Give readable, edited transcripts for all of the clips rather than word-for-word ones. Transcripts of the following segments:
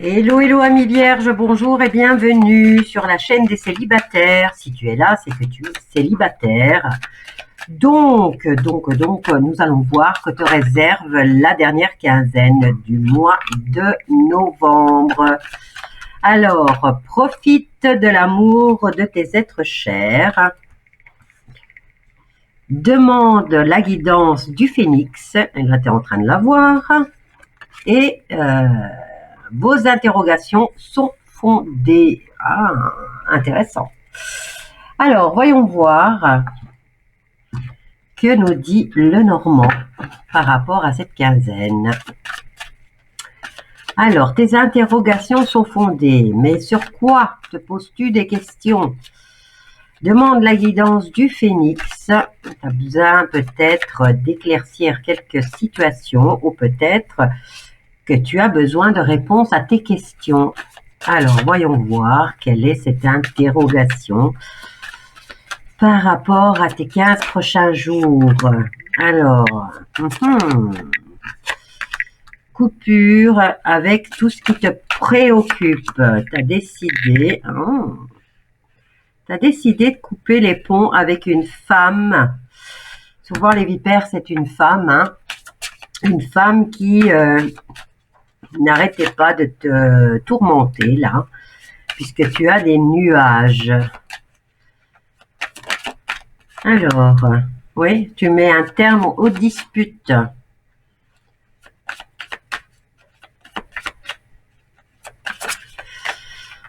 Hello, hello, amis vierges, bonjour et bienvenue sur la chaîne des célibataires. Si tu es là, c'est que tu es célibataire. Donc, nous allons voir que te réserve la dernière quinzaine du mois de novembre. Alors, profite de l'amour de tes êtres chers. Demande la guidance du phénix. Là, tu es en train de la voir. Et vos interrogations sont fondées. Ah, intéressant. Alors, voyons voir que nous dit le Normand par rapport à cette quinzaine. Alors, tes interrogations sont fondées, mais sur quoi te poses-tu des questions? Demande la guidance du phénix. Tu as besoin peut-être d'éclaircir quelques situations ou peut-être que tu as besoin de réponses à tes questions. Alors, voyons voir quelle est cette interrogation par rapport à tes 15 prochains jours. Alors, coupure avec tout ce qui te préoccupe. Tu as décidé, de couper les ponts avec une femme. Souvent, les vipères, c'est une femme. Une femme qui n'arrêtait pas de te tourmenter, là, puisque tu as des nuages. Alors, oui, tu mets un terme aux disputes.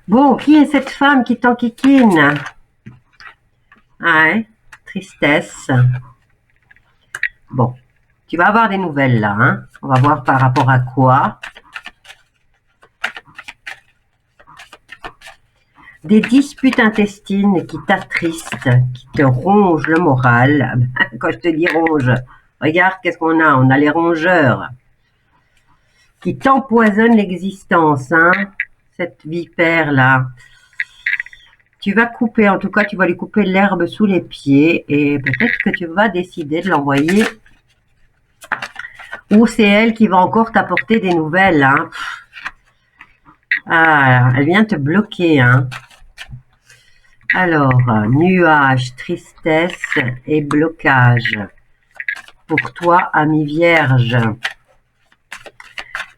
Bon, qui est cette femme qui t'enquiquine? Ouais, tristesse. Bon, tu vas avoir des nouvelles là. On va voir par rapport à quoi. Des disputes intestines qui t'attristent, qui te rongent le moral. Quand je te dis ronge, regarde qu'est-ce qu'on a. On a les rongeurs qui t'empoisonnent l'existence. Cette vipère-là. Tu vas couper, en tout cas, tu vas lui couper l'herbe sous les pieds et peut-être que tu vas décider de l'envoyer. Ou c'est elle qui va encore t'apporter des nouvelles. Ah, elle vient te bloquer. Alors, nuages, tristesse et blocage. Pour toi, ami vierge.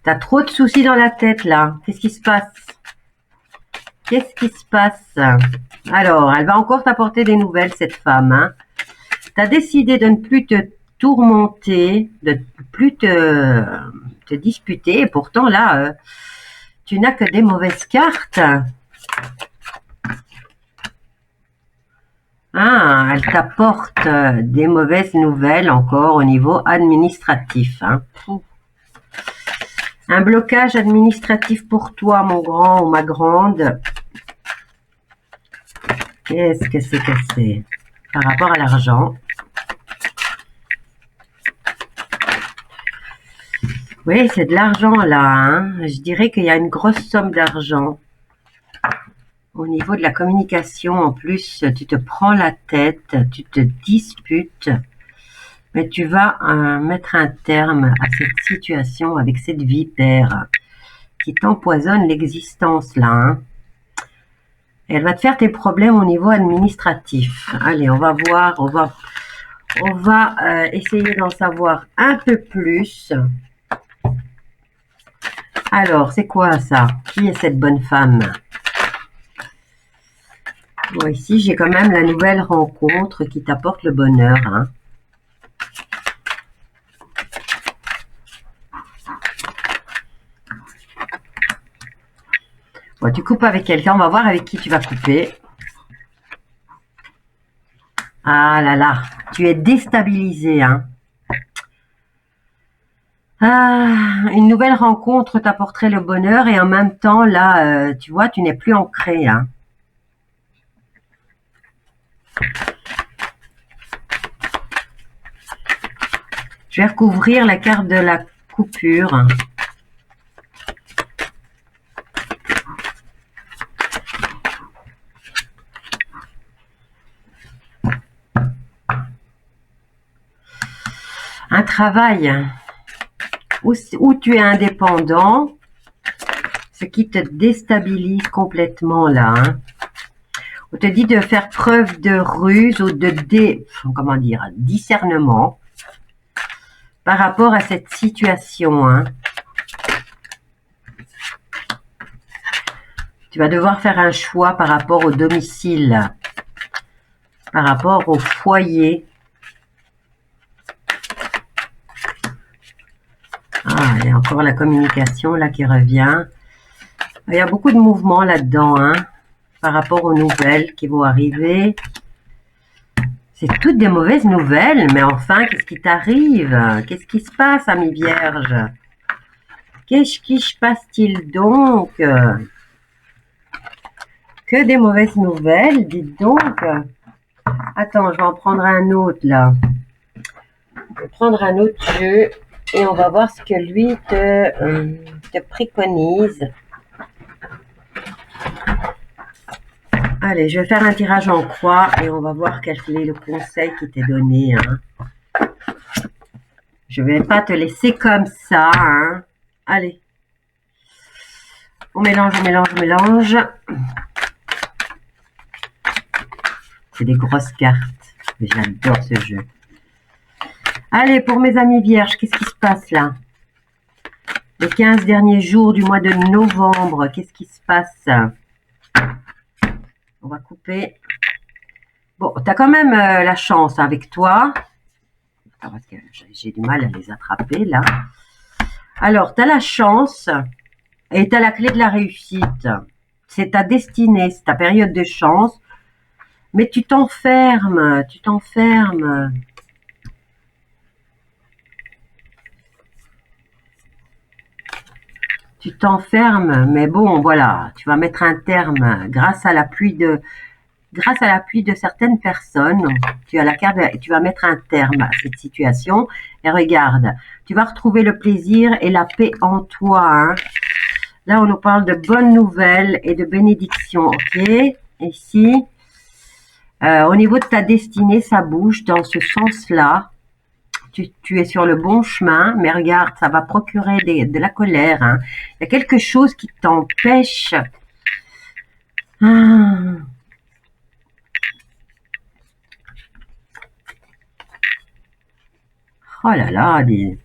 T'as trop de soucis dans la tête, là. Qu'est-ce qui se passe? Qu'est-ce qui se passe? Alors, elle va encore t'apporter des nouvelles, cette femme. Tu as décidé de ne plus te tourmenter, de ne plus te disputer. Et pourtant, là, tu n'as que des mauvaises cartes. Elle t'apporte des mauvaises nouvelles encore au niveau administratif. Un blocage administratif pour toi, mon grand ou ma grande. Qu'est-ce que c'est par rapport à l'argent? Oui, c'est de l'argent là. Je dirais qu'il y a une grosse somme d'argent. Au niveau de la communication, en plus, tu te prends la tête, tu te disputes, mais tu vas mettre un terme à cette situation avec cette vipère qui t'empoisonne l'existence là. Elle va te faire tes problèmes au niveau administratif. Allez, on va voir, on va essayer d'en savoir un peu plus. Alors, c'est quoi ça? Qui est cette bonne femme? Bon, ici, j'ai quand même la nouvelle rencontre qui t'apporte le bonheur. Bon, tu coupes avec quelqu'un. On va voir avec qui tu vas couper. Ah là là, tu es déstabilisé. Une nouvelle rencontre t'apporterait le bonheur et en même temps, là, tu vois, tu n'es plus ancré. Je vais recouvrir la carte de la coupure. Un travail où tu es indépendant, ce qui te déstabilise complètement là. Hein. On te dit de faire preuve de ruse ou de discernement par rapport à cette situation. Hein. Tu vas devoir faire un choix par rapport au domicile, par rapport au foyer. Ah, il y a encore la communication là qui revient. Il y a beaucoup de mouvements là-dedans, hein, par rapport aux nouvelles qui vont arriver. C'est toutes des mauvaises nouvelles, mais enfin, qu'est-ce qui t'arrive? Qu'est-ce qui se passe, ami Vierge? Qu'est-ce qui se passe-t-il donc? Que des mauvaises nouvelles, dites donc. Attends, je vais en prendre un autre, là. Je vais prendre un autre jeu et on va voir ce que lui te préconise. Allez, je vais faire un tirage en croix et on va voir quel est le conseil qui t'est donné. Hein. Je vais pas te laisser comme ça. Hein. Allez. On mélange, on mélange, on mélange. C'est des grosses cartes. J'adore ce jeu. Allez, pour mes amis vierges, qu'est-ce qui se passe là? Les 15 derniers jours du mois de novembre, qu'est-ce qui se passe? On va couper. Bon, tu as quand même la chance avec toi. Attends, parce que j'ai du mal à les attraper là. Alors, tu as la chance et tu as la clé de la réussite. C'est ta destinée, c'est ta période de chance. Mais tu t'enfermes, tu t'enfermes. Tu t'enfermes, mais bon, voilà, tu vas mettre un terme grâce à l'appui de certaines personnes. Tu as la carte, tu vas mettre un terme à cette situation. Et regarde, tu vas retrouver le plaisir et la paix en toi. Hein. Là, on nous parle de bonnes nouvelles et de bénédictions, ok? Ici, au niveau de ta destinée, ça bouge dans ce sens-là. Tu es sur le bon chemin, mais regarde, ça va procurer de la colère. Hein. Il y a quelque chose qui t'empêche. Ah. Oh là là, tu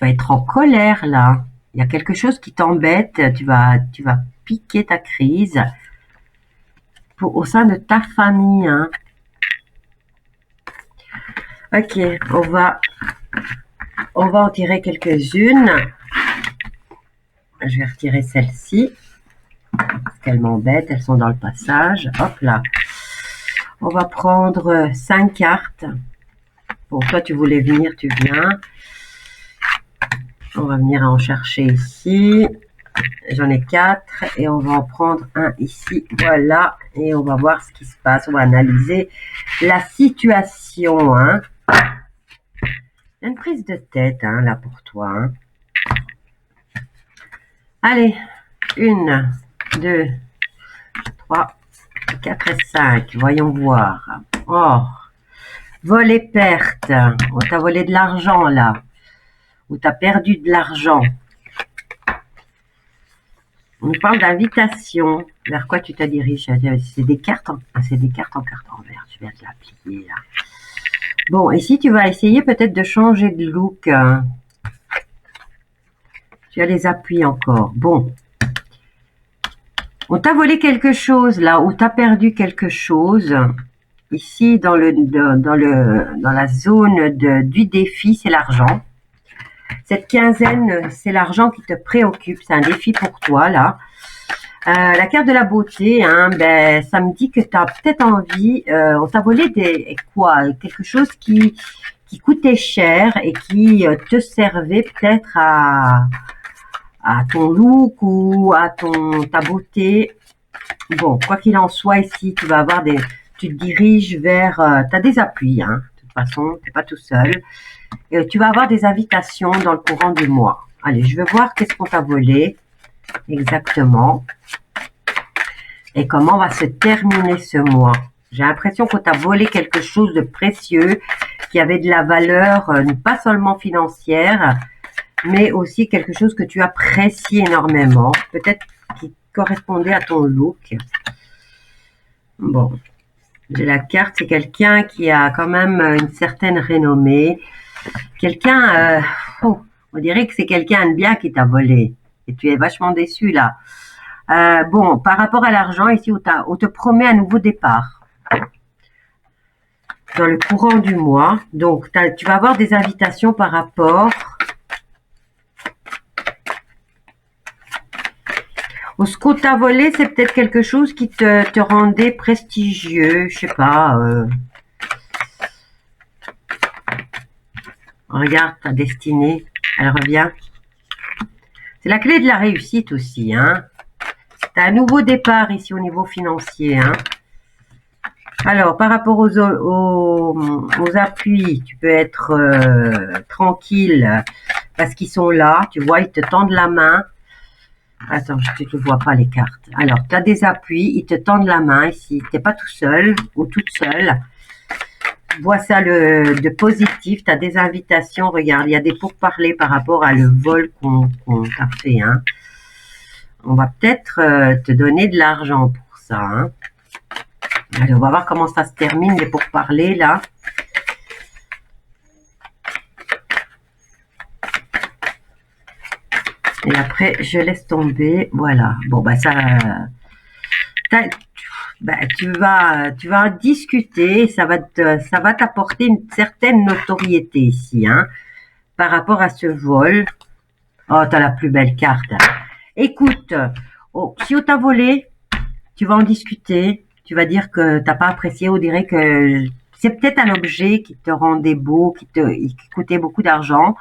vas être en colère là. Il y a quelque chose qui t'embête. Tu vas piquer ta crise au sein de ta famille. Hein. Ok, on va en tirer quelques-unes. Je vais retirer celle-ci. Parce qu'elles m'embêtent, elles sont dans le passage. Hop là. On va prendre 5 cartes. Bon, toi, tu voulais venir, tu viens. On va venir en chercher ici. J'en ai 4 et on va en prendre un ici. Voilà. Et on va voir ce qui se passe. On va analyser la situation. Hein. Il y a une prise de tête hein, là pour toi. Hein. Allez. 1, 2, 3, 4 et 5. Voyons voir. Oh. Vol et perte. On t'a volé de l'argent là. Ou t'as perdu de l'argent. On nous parle d'invitation. Vers quoi tu te diriges? C'est des cartes en carte en vert. Je vais te la plier là. Bon, ici tu vas essayer peut-être de changer de look. Tu as les appuis encore. Bon. On t'a volé quelque chose là, ou t'as perdu quelque chose. Ici, dans la zone du défi, c'est l'argent. Cette quinzaine, c'est l'argent qui te préoccupe. C'est un défi pour toi, là. La carte de la beauté, hein, ben, ça me dit que tu as peut-être envie... on t'a volé quelque chose qui coûtait cher et qui te servait peut-être à ton look ou à ta beauté. Bon, quoi qu'il en soit, ici, tu vas avoir tu te diriges vers... tu as des appuis, hein. De toute façon, tu n'es pas tout seul. Tu vas avoir des invitations dans le courant du mois. Allez, je vais voir qu'est-ce qu'on t'a volé exactement. Et comment va se terminer ce mois. J'ai l'impression qu'on t'a volé quelque chose de précieux, qui avait de la valeur, pas seulement financière, mais aussi quelque chose que tu apprécies énormément. Peut-être correspondait à ton look. Bon, j'ai la carte, c'est quelqu'un qui a quand même une certaine renommée. Quelqu'un, on dirait que c'est quelqu'un de bien qui t'a volé. Et tu es vachement déçu là. Bon, par rapport à l'argent, ici, on te promet un nouveau départ dans le courant du mois. Donc, tu vas avoir des invitations par rapport au ce qu'on t'a volé. C'est peut-être quelque chose qui te rendait prestigieux, je sais pas. Regarde ta destinée, elle revient. C'est la clé de la réussite aussi, hein. Tu as un nouveau départ ici au niveau financier, hein. Alors, par rapport aux appuis, tu peux être tranquille parce qu'ils sont là. Tu vois, ils te tendent la main. Attends, je ne vois pas les cartes. Alors, tu as des appuis, ils te tendent la main ici. Tu n'es pas tout seul ou toute seule. Vois ça de positif. Tu as des invitations. Regarde, il y a des pourparlers par rapport à le vol qu'on t'a fait, hein. On va peut-être te donner de l'argent pour ça, hein. Allez, on va voir comment ça se termine, les pourparlers, là. Et après, je laisse tomber. Voilà. Bon, bah, ça... tu vas discuter. Ça va t'apporter une certaine notoriété ici, hein, par rapport à ce vol. Oh, t'as la plus belle carte. Écoute, si on t'a volé, tu vas en discuter. Tu vas dire que t'as pas apprécié, on dirait que c'est peut-être un objet qui te rendait beau, qui coûtait beaucoup d'argent,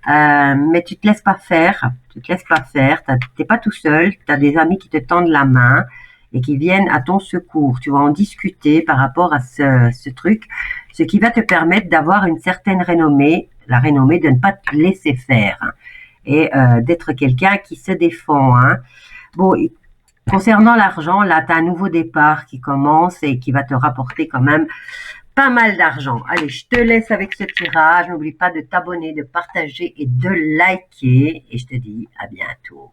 mais tu te laisses pas faire. Tu te laisses pas faire. T'es pas tout seul. T'as des amis qui te tendent la main et qui viennent à ton secours. Tu vas en discuter par rapport à ce truc, ce qui va te permettre d'avoir une certaine renommée, la renommée de ne pas te laisser faire, hein, et d'être quelqu'un qui se défend, hein. Bon, concernant l'argent, là, tu as un nouveau départ qui commence et qui va te rapporter quand même pas mal d'argent. Allez, je te laisse avec ce tirage. N'oublie pas de t'abonner, de partager et de liker. Et je te dis à bientôt.